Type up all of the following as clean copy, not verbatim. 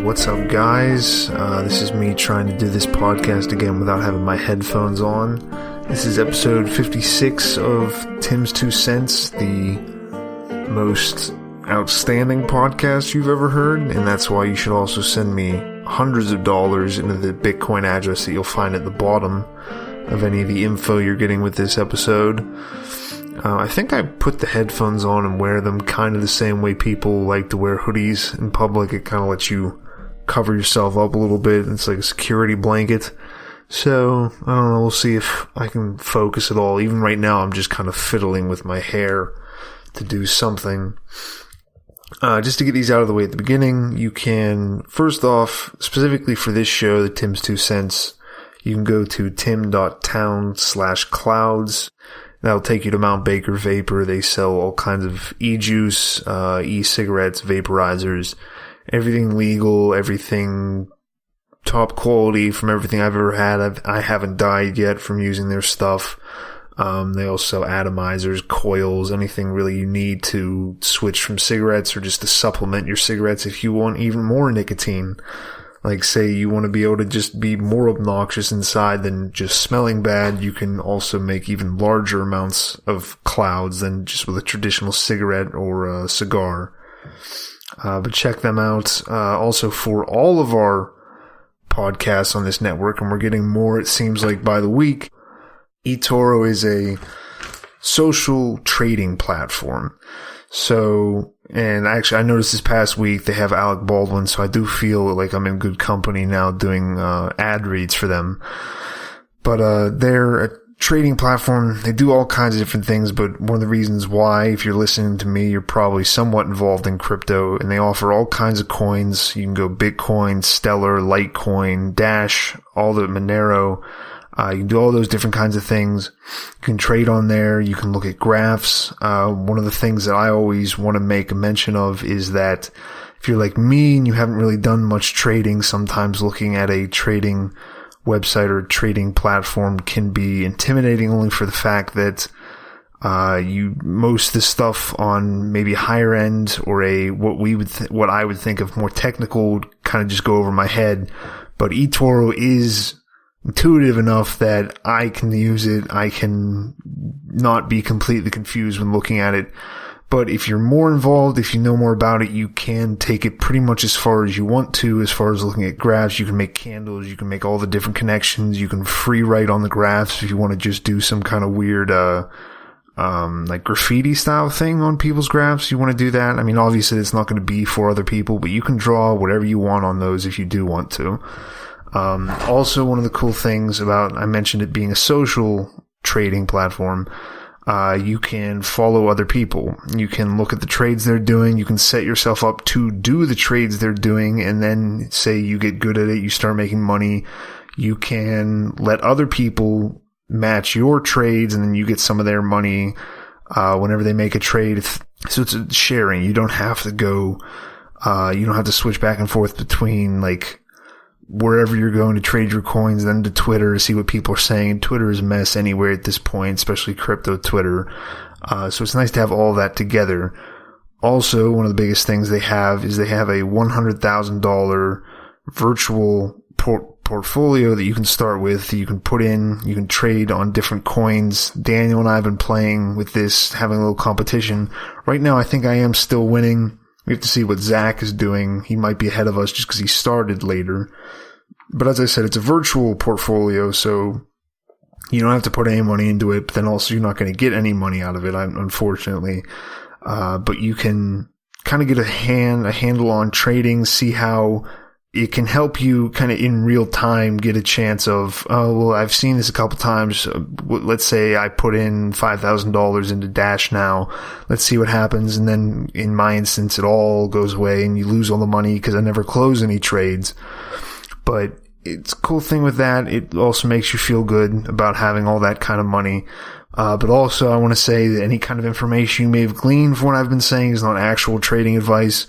What's up, guys? This is me trying to do this podcast again without having my headphones on. This is episode 56 of Tim's 2 Cents, the most outstanding podcast you've ever heard, and that's why you should also send me hundreds of dollars into the Bitcoin address that you'll find at the bottom of any of the info you're getting with this episode. I think I put the headphones on and wear them kind of the same way people like to wear hoodies in public. It kind of lets you cover yourself up a little bit. It's like a security blanket. So, I don't know, we'll see if I can focus at all. Even right now, I'm just kind of fiddling with my hair to do something. Just to get these out of the way at the beginning, you can, first off, specifically for this show, the Tim's 2 Cents, you can go to tim.town/clouds. That'll take you to Mount Baker Vapor. They sell all kinds of e-juice, e-cigarettes, vaporizers, everything legal, everything top quality from everything I've ever had. I haven't died yet from using their stuff. They also sell atomizers, coils, anything really you need to switch from cigarettes or just to supplement your cigarettes if you want even more nicotine. Like, say you want to be able to just be more obnoxious inside than just smelling bad, you can also make even larger amounts of clouds than just with a traditional cigarette or a cigar. But check them out. Also, for all of our podcasts on this network, and we're getting more, it seems like, by the week, eToro is a social trading platform. So, and actually I noticed this past week they have Alec Baldwin, so I do feel like I'm in good company now doing ad reads for them. But they're a trading platform. They do all kinds of different things, but one of the reasons why, if you're listening to me, you're probably somewhat involved in crypto, and they offer all kinds of coins. You can go Bitcoin, Stellar, Litecoin, Dash, all the Monero. You can do all those different kinds of things. You can trade on there. You can look at graphs. One of the things that I always want to make a mention of is that if you're like me and you haven't really done much trading, sometimes looking at a trading website or trading platform can be intimidating, only for the fact that most of the stuff on maybe higher end or what I would think of more technical kind of just go over my head. But eToro is intuitive enough that I can use it. I can not be completely confused when looking at it. But if you're more involved, if you know more about it, you can take it pretty much as far as you want to, as far as looking at graphs. You can make candles. You can make all the different connections. You can free write on the graphs if you want to just do some kind of weird, like graffiti style thing on people's graphs. You want to do that. I mean, obviously it's not going to be for other people, but you can draw whatever you want on those if you do want to. Also, one of the cool things about, I mentioned it being a social trading platform, you can follow other people. You can look at the trades they're doing. You can set yourself up to do the trades they're doing, and then say you get good at it, you start making money. You can let other people match your trades, and then you get some of their money whenever they make a trade. So it's a sharing. You don't have to go, you don't have to switch back and forth between, like, wherever you're going to trade your coins, then to Twitter to see what people are saying. Twitter is a mess anywhere at this point, especially crypto Twitter. So it's nice to have all that together. Also, one of the biggest things they have is they have a $100,000 virtual portfolio that you can start with, that you can put in, you can trade on different coins. Daniel and I have been playing with this, having a little competition. Right now, I think I am still winning. We have to see what Zach is doing. He might be ahead of us just because he started later. But as I said, it's a virtual portfolio, so you don't have to put any money into it, but then also you're not going to get any money out of it, unfortunately. But you can kind of get a handle on trading, see how it can help you kind of in real time get a chance of, oh, well, I've seen this a couple times. Let's say I put in $5,000 into Dash now. Let's see what happens. And then in my instance, it all goes away and you lose all the money because I never close any trades. But it's a cool thing with that. It also makes you feel good about having all that kind of money. But also I want to say that any kind of information you may have gleaned from what I've been saying is not actual trading advice.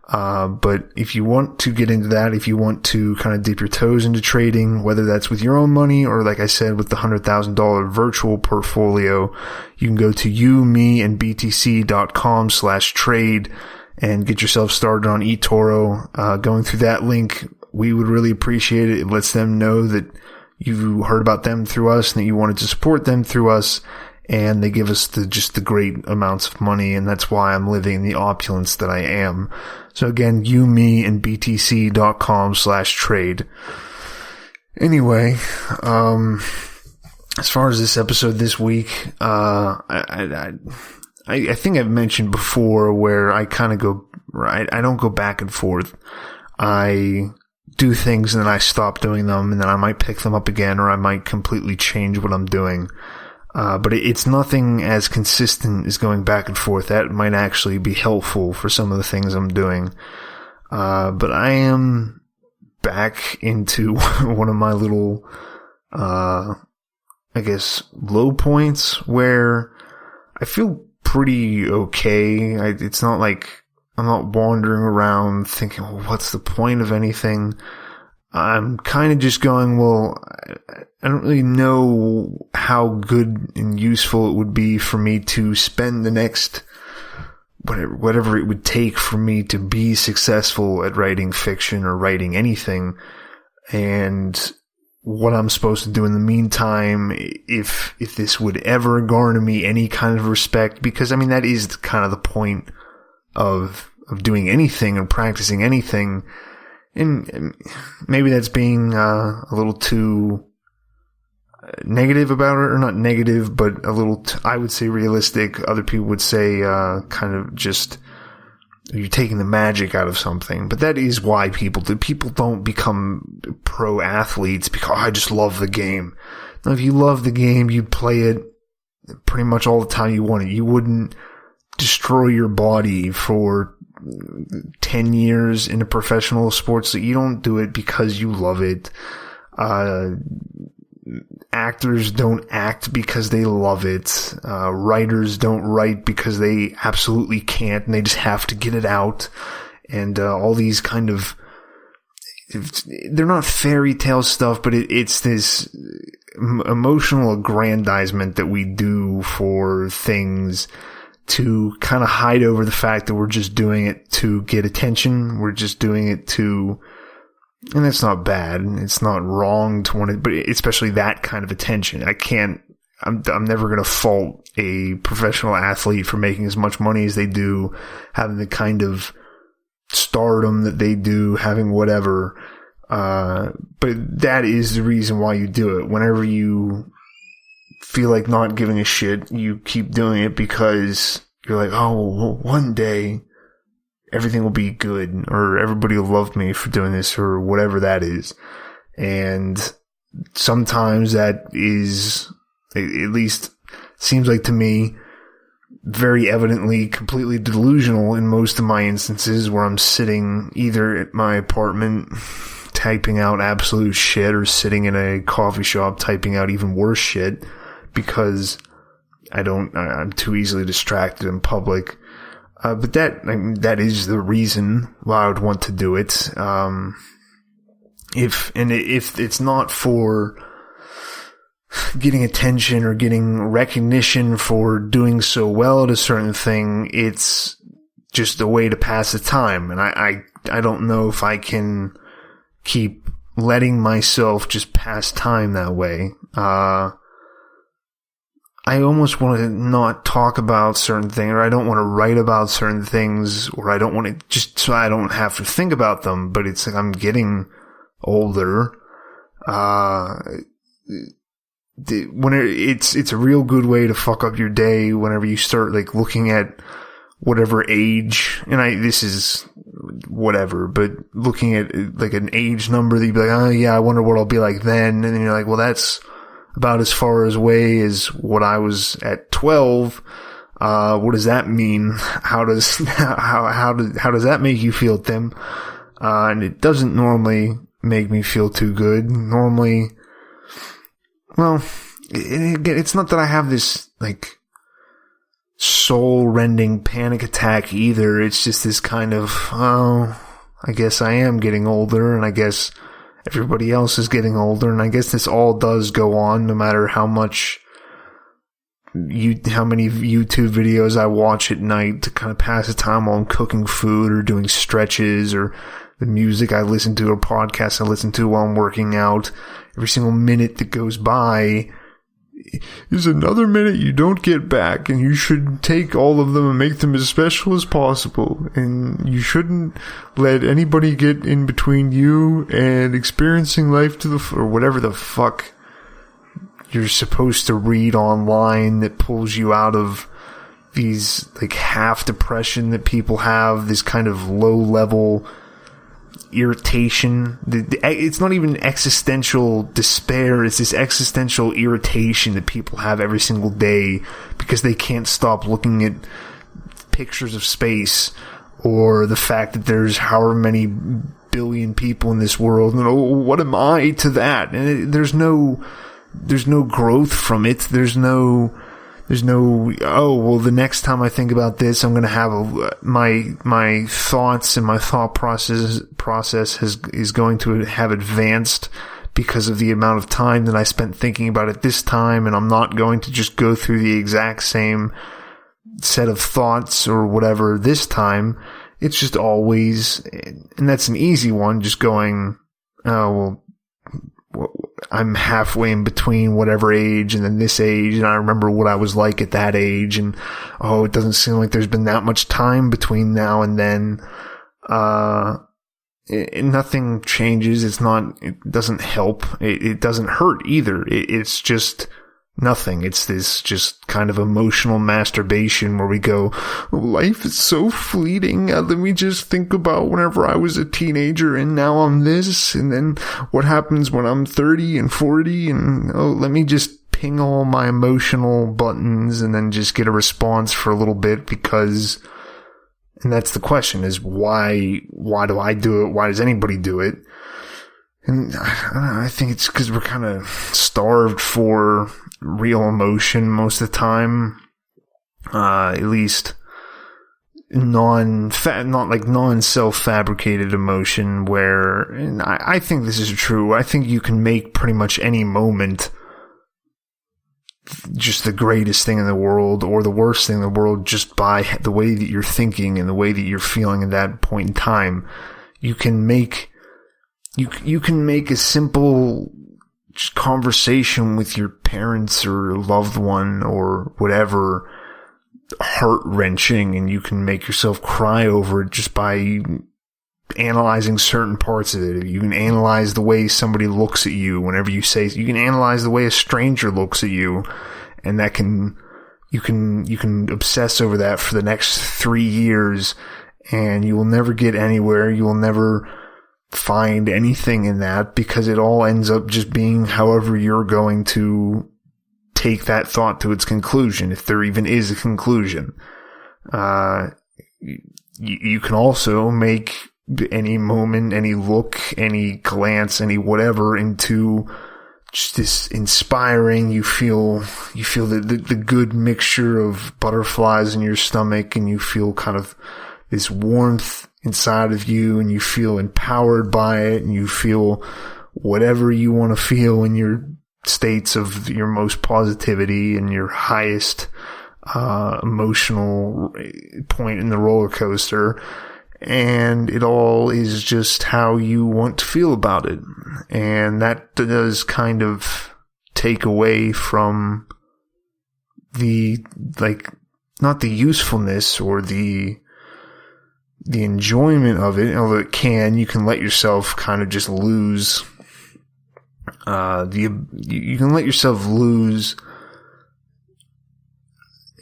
But if you want to get into that, if you want to kind of dip your toes into trading, whether that's with your own money or, like I said, with the $100,000 virtual portfolio, you can go to youmeandbtc.com/trade and get yourself started on eToro. Going through that link, we would really appreciate it. It lets them know that you heard about them through us and that you wanted to support them through us. And they give us just the great amounts of money, and that's why I'm living the opulence that I am. So again, you, me, and btc.com/trade. Anyway, as far as this episode this week, I think I've mentioned before where I kind of go, I don't go back and forth. I do things and then I stop doing them, and then I might pick them up again, or I might completely change what I'm doing. But it's nothing as consistent as going back and forth. That might actually be helpful for some of the things I'm doing. But I am back into one of my little, I guess, low points where I feel pretty okay. It's not like I'm not wandering around thinking, well, what's the point of anything? I'm kind of just going, well, I don't really know how good and useful it would be for me to spend the next whatever it would take for me to be successful at writing fiction or writing anything, and what I'm supposed to do in the meantime, if this would ever garner me any kind of respect, because I mean that is kind of the point of doing anything and practicing anything. And maybe that's being a little too negative about it, or not negative, but a little, I would say realistic. Other people would say kind of just, you're taking the magic out of something. But that is why people do. People don't become pro athletes because, I just love the game. Now, if you love the game, you'd play it pretty much all the time you want it. You wouldn't destroy your body for 10 years in a professional sports. So you don't do it because you love it. Actors don't act because they love it. Writers don't write because they absolutely can't and they just have to get it out. And all these kind of, they're not fairy tale stuff, but it's this emotional aggrandizement that we do for things to kind of hide over the fact that we're just doing it to get attention. We're just doing it to, and that's not bad. It's not wrong to want it, but especially that kind of attention. I'm never going to fault a professional athlete for making as much money as they do, having the kind of stardom that they do, having whatever. But that is the reason why you do it. Whenever you feel like not giving a shit, you keep doing it because you're like, oh, well, one day everything will be good, or everybody will love me for doing this, or whatever that is. And sometimes that is, at least seems like to me, very evidently completely delusional in most of my instances, where I'm sitting either at my apartment typing out absolute shit, or sitting in a coffee shop typing out even worse shit, because I'm too easily distracted in public. But that is the reason why I would want to do it. If it's not for getting attention or getting recognition for doing so well at a certain thing, it's just a way to pass the time. And I don't know if I can keep letting myself just pass time that way. I almost want to not talk about certain things, or I don't want to write about certain things, or I don't want to, just so I don't have to think about them. But it's like I'm getting older. It's a real good way to fuck up your day whenever you start like looking at whatever age, and this is whatever, but looking at like an age number that you'd be like, oh yeah, I wonder what I'll be like then. And then you're like, well, that's about as far away as what I was at 12. What does that mean? How does that make you feel, Tim? And it doesn't normally make me feel too good. Normally, well, it's not that I have this like soul-rending panic attack either. It's just this kind of, oh, I guess I am getting older, and I guess everybody else is getting older, and I guess this all does go on no matter how much how many YouTube videos I watch at night to kind of pass the time while I'm cooking food or doing stretches, or the music I listen to or podcasts I listen to while I'm working out. Every single minute that goes by is another minute you don't get back, and you should take all of them and make them as special as possible. And you shouldn't let anybody get in between you and experiencing life or whatever the fuck you're supposed to read online that pulls you out of these, like, half depression that people have, this kind of low level irritation. It's not even existential despair, it's this existential irritation that people have every single day because they can't stop looking at pictures of space, or the fact that there's however many billion people in this world, and what am I to that? And there's no growth from it. There's no, oh, well, the next time I think about this, I'm going to have my thoughts and my thought process is going to have advanced because of the amount of time that I spent thinking about it this time, and I'm not going to just go through the exact same set of thoughts or whatever this time. It's just always, and that's an easy one, just going, oh, well, I'm halfway in between whatever age and then this age, and I remember what I was like at that age, and oh, it doesn't seem like there's been that much time between now and then. Nothing changes. It doesn't help. It doesn't hurt either. It's just nothing. It's this just kind of emotional masturbation where we go, life is so fleeting. Let me just think about whenever I was a teenager and now I'm this, and then what happens when I'm 30 and 40, and let me just ping all my emotional buttons and then just get a response for a little bit, because, and that's the question, is why do I do it? Why does anybody do it? And I think it's because we're kind of starved for real emotion most of the time. At least non-self-fabricated emotion, where, and I think this is true. I think you can make pretty much any moment just the greatest thing in the world or the worst thing in the world just by the way that you're thinking and the way that you're feeling at that point in time. You can make a simple conversation with your parents or loved one or whatever heart-wrenching, and you can make yourself cry over it just by analyzing certain parts of it. You can analyze the way somebody looks at you whenever you say, you can analyze the way a stranger looks at you, and you can obsess over that for the next 3 years, and you will never get anywhere. You will never find anything in that, because it all ends up just being however you're going to take that thought to its conclusion, if there even is a conclusion. You can also make any moment, any look, any glance, any whatever into just this inspiring. You feel the good mixture of butterflies in your stomach, and you feel kind of this warmth inside of you, and you feel empowered by it, and you feel whatever you want to feel in your states of your most positivity and your highest emotional point in the roller coaster. And it all is just how you want to feel about it. And that does kind of take away from the, like, not the usefulness or the enjoyment of it, although it can. You can let yourself kind of just lose you can let yourself lose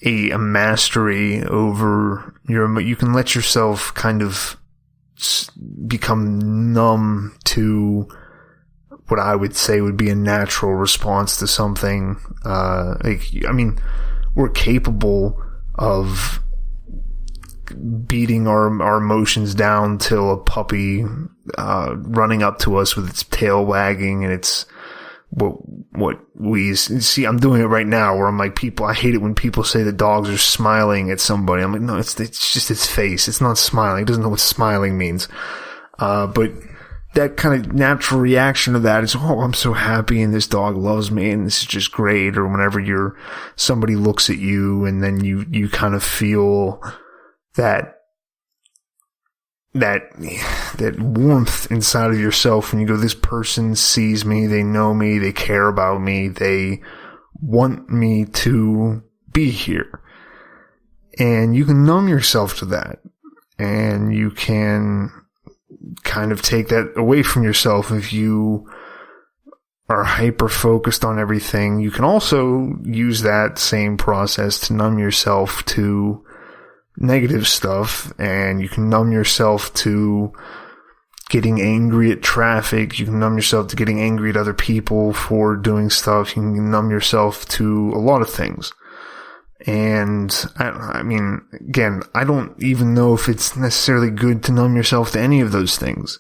a mastery over you can let yourself kind of become numb to what I would say would be a natural response to something. We're capable of beating our emotions down till a puppy running up to us with its tail wagging, and it's what we see. I'm doing it right now, where I'm like, I hate it when people say the dogs are smiling at somebody. I'm like, no, it's just its face. It's not smiling. It doesn't know what smiling means. But that kind of natural reaction of that is, oh, I'm so happy and this dog loves me and this is just great. Or whenever somebody looks at you and then you kind of feel that warmth inside of yourself and you go, this person sees me, they know me, they care about me, they want me to be here. And you can numb yourself to that. And you can kind of take that away from yourself if you are hyper focused on everything. You can also use that same process to numb yourself to negative stuff, and you can numb yourself to getting angry at traffic. You can numb yourself to getting angry at other people for doing stuff. You can numb yourself to a lot of things. And I mean, again, I don't even know if it's necessarily good to numb yourself to any of those things.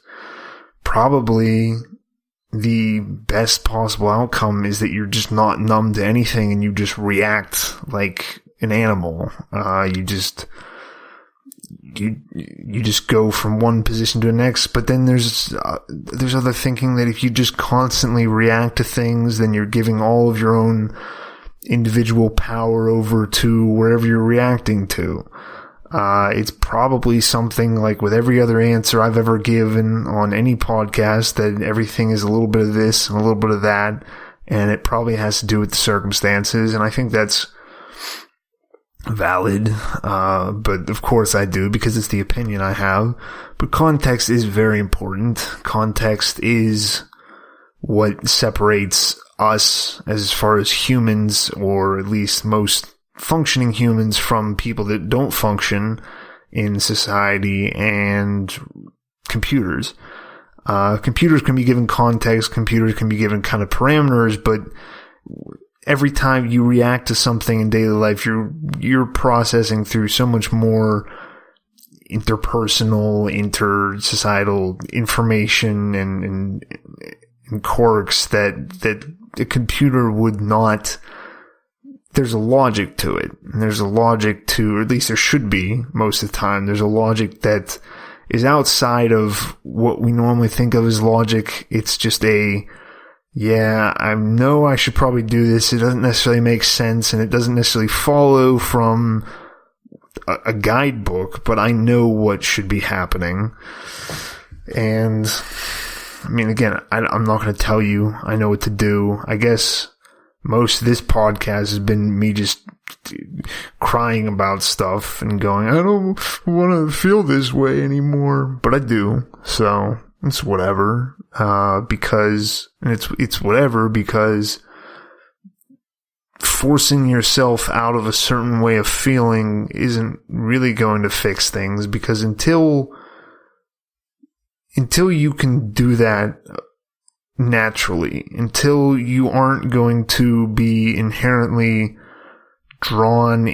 Probably the best possible outcome is that you're just not numb to anything and you just react like an animal. You just go from one position to the next. But then there's other thinking that if you just constantly react to things, then you're giving all of your own individual power over to wherever you're reacting to. It's probably something like with every other answer I've ever given on any podcast, that everything is a little bit of this and a little bit of that, and it probably has to do with the circumstances, and I think that's valid, but of course I do, because it's the opinion I have. But context is very important. Context is what separates us as far as humans, or at least most functioning humans, from people that don't function in society, and computers. Computers can be given context, computers can be given kind of parameters, but every time you react to something in daily life, you're processing through so much more interpersonal, intersocietal information and quirks that a computer would not. There's a logic to it. And there's a logic to, or at least there should be most of the time, there's a logic that is outside of what we normally think of as logic. It's just I know I should probably do this. It doesn't necessarily make sense, and it doesn't necessarily follow from a guidebook, but I know what should be happening. And I mean, again, I'm not going to tell you I know what to do. I guess most of this podcast has been me just crying about stuff and going, I don't want to feel this way anymore, but I do. So it's whatever. Because it's whatever, because forcing yourself out of a certain way of feeling isn't really going to fix things, because until you can do that naturally, until you aren't going to be inherently drawn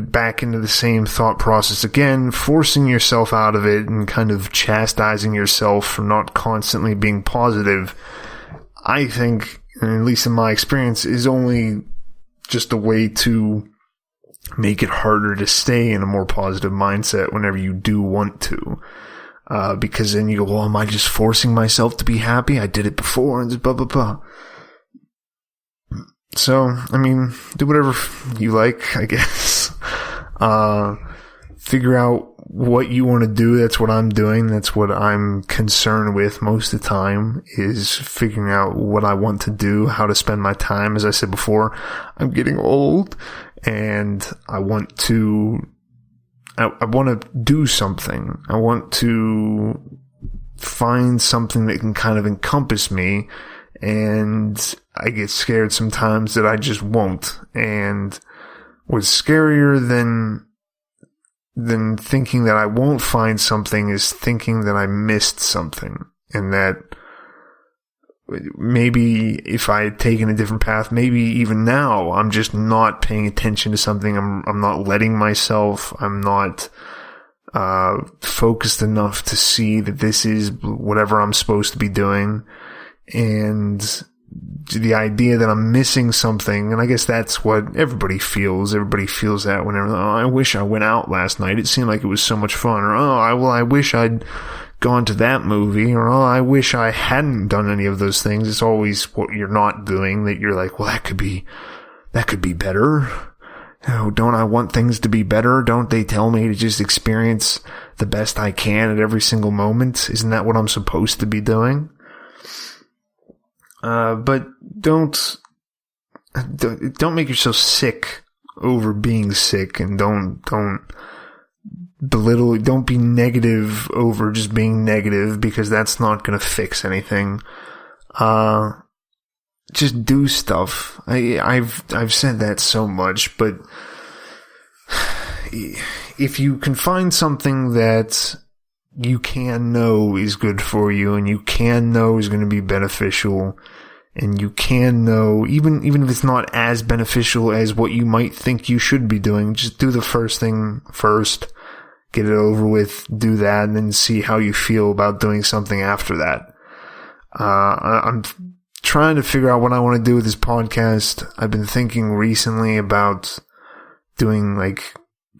back into the same thought process again, forcing yourself out of it and kind of chastising yourself for not constantly being positive, I think, and at least in my experience, is only just a way to make it harder to stay in a more positive mindset whenever you do want to. Because then you go, well, am I just forcing myself to be happy? I did it before, and blah, blah, blah. So, I mean, do whatever you like, I guess. Figure out what you want to do. That's what I'm doing. That's what I'm concerned with most of the time, is figuring out what I want to do, how to spend my time. As I said before, I'm getting old, and I want to do something. I want to find something that can kind of encompass me, and I get scared sometimes that I just won't. And what's scarier than thinking that I won't find something is thinking that I missed something, and that maybe if I had taken a different path, maybe even now I'm just not paying attention to something. I'm not letting myself. I'm not focused enough to see that this is whatever I'm supposed to be doing. And the idea that I'm missing something, and I guess that's what everybody feels. Everybody feels that whenever, I wish I went out last night. It seemed like it was so much fun. Or, I wish I'd gone to that movie, or, oh, I wish I hadn't done any of those things. It's always what you're not doing that you're like, well, that could be better. Oh, don't I want things to be better? Don't they tell me to just experience the best I can at every single moment? Isn't that what I'm supposed to be doing? But don't make yourself sick over being sick, and don't belittle, don't be negative over just being negative, because that's not going to fix anything. Just do stuff. I've said that so much, but if you can find something that you can know is good for you, and you can know is going to be beneficial, and you can know, even if it's not as beneficial as what you might think you should be doing, just do the first thing first, get it over with, do that, and then see how you feel about doing something after that. I'm trying to figure out what I want to do with this podcast. I've been thinking recently about doing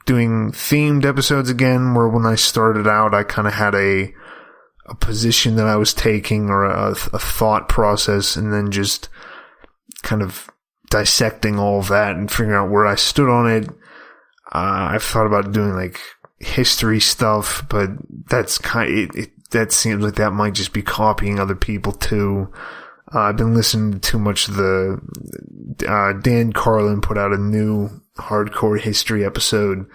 themed episodes again, where when I started out, I kind of had a position that I was taking, or a thought process, and then just kind of dissecting all of that and figuring out where I stood on it. I've thought about doing history stuff, but that's that seems like that might just be copying other people too. I've been listening to too much of Dan Carlin put out a new hardcore history episode,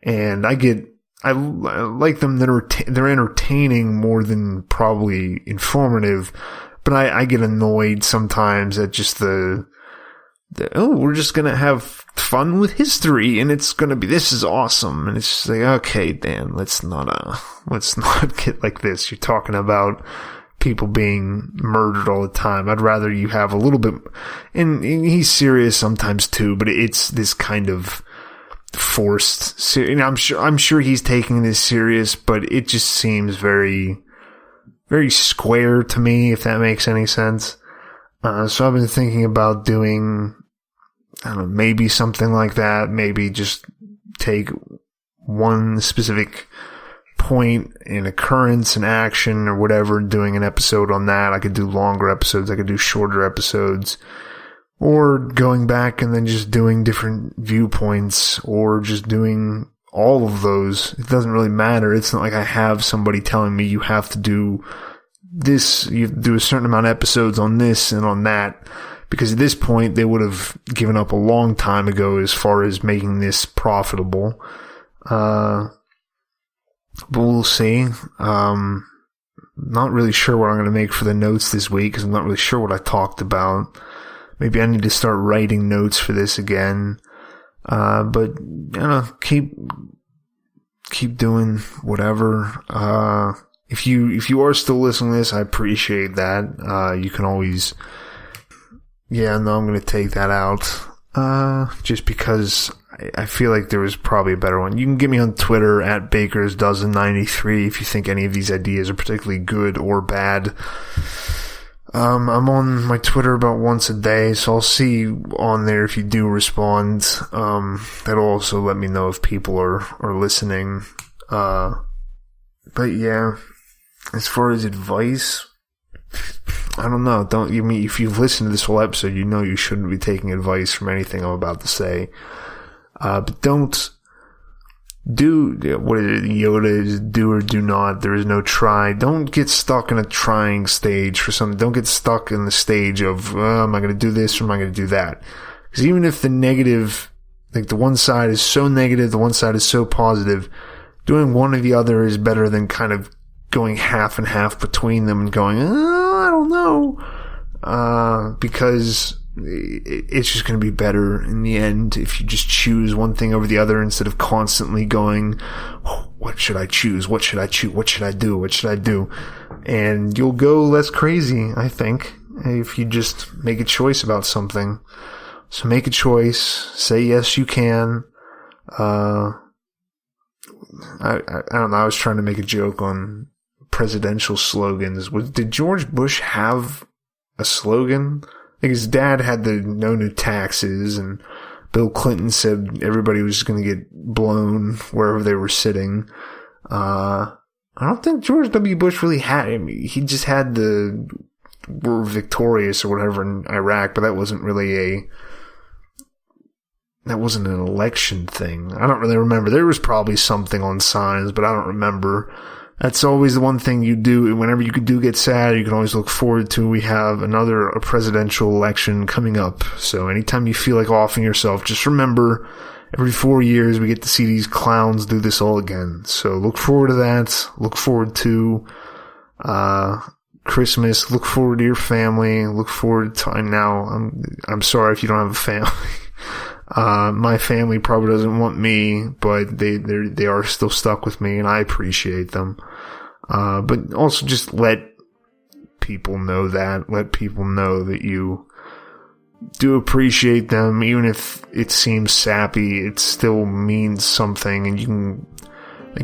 and I like them they're entertaining more than probably informative, but I get annoyed sometimes at just the we're just gonna have fun with history, and this is awesome, and it's just like, okay, Dan, let's not get like this. You're talking about people being murdered all the time. I'd rather you have a little bit, and he's serious sometimes too, but it's this kind of forced, I'm sure he's taking this serious, but it just seems very, very square to me, if that makes any sense. So I've been thinking about doing, I don't know, maybe something like that. Maybe just take one specific point in occurrence and action or whatever, and doing an episode on that. I could do longer episodes. I could do shorter episodes. Or going back and then just doing different viewpoints, or just doing all of those. It doesn't really matter. It's not like I have somebody telling me you have to do this, you have to do a certain amount of episodes on this and on that, because at this point they would have given up a long time ago as far as making this profitable. But we'll see. Not really sure what I'm going to make for the notes this week, because I'm not really sure what I talked about. Maybe I need to start writing notes for this again. But, keep doing whatever. If you are still listening to this, I appreciate that. You can always, I'm going to take that out. Just because I feel like there was probably a better one. You can get me on Twitter at BakersDozen93 if you think any of these ideas are particularly good or bad. I'm on my Twitter about once a day, so I'll see on there if you do respond. That'll also let me know if people are listening. But yeah, as far as advice, I don't know. If you've listened to this whole episode, you know you shouldn't be taking advice from anything I'm about to say. But don't do what Yoda is, do or do not. There is no try. Don't get stuck in a trying stage for something. Don't get stuck in the stage of, am I going to do this or am I going to do that? Because even if the negative, the one side is so negative, the one side is so positive, doing one or the other is better than kind of going half and half between them and going, I don't know. Because it's just going to be better in the end if you just choose one thing over the other, instead of constantly going, what should I choose? What should I choose? What should I do? What should I do? And you'll go less crazy, I think, if you just make a choice about something. So make a choice. Say yes, you can. I don't know. I was trying to make a joke on presidential slogans. Did George Bush have a slogan? I think his dad had the no new taxes, and Bill Clinton said everybody was just going to get blown wherever they were sitting. I I don't think George W. Bush really had, I mean, he just had we're victorious or whatever in Iraq, but that wasn't really that wasn't an election thing. I don't really remember. There was probably something on signs, but I don't remember. That's always the one thing you do. Whenever you do get sad, you can always look forward to, we have a presidential election coming up. So anytime you feel like offing yourself, just remember, every 4 years we get to see these clowns do this all again. So look forward to that. Look forward to, Christmas. Look forward to your family. Look forward to, I'm sorry if you don't have a family. My family probably doesn't want me, but they are still stuck with me, and I appreciate them. But also just let people know that. Let people know that you do appreciate them, even if it seems sappy, it still means something, and you can,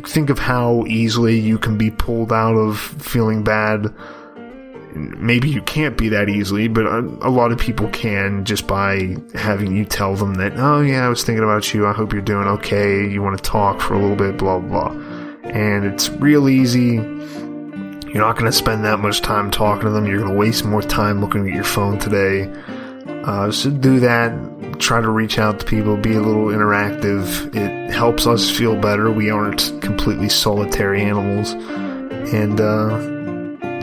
think of how easily you can be pulled out of feeling bad. Maybe you can't be that easily, but a lot of people can, just by having you tell them that, oh yeah, I was thinking about you, I hope you're doing okay, you want to talk for a little bit, blah, blah. And it's real easy. You're not going to spend that much time talking to them. You're going to waste more time looking at your phone today. So do that. Try to reach out to people, be a little interactive. It helps us feel better. We aren't completely solitary animals. And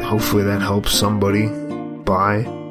hopefully that helps somebody. Bye.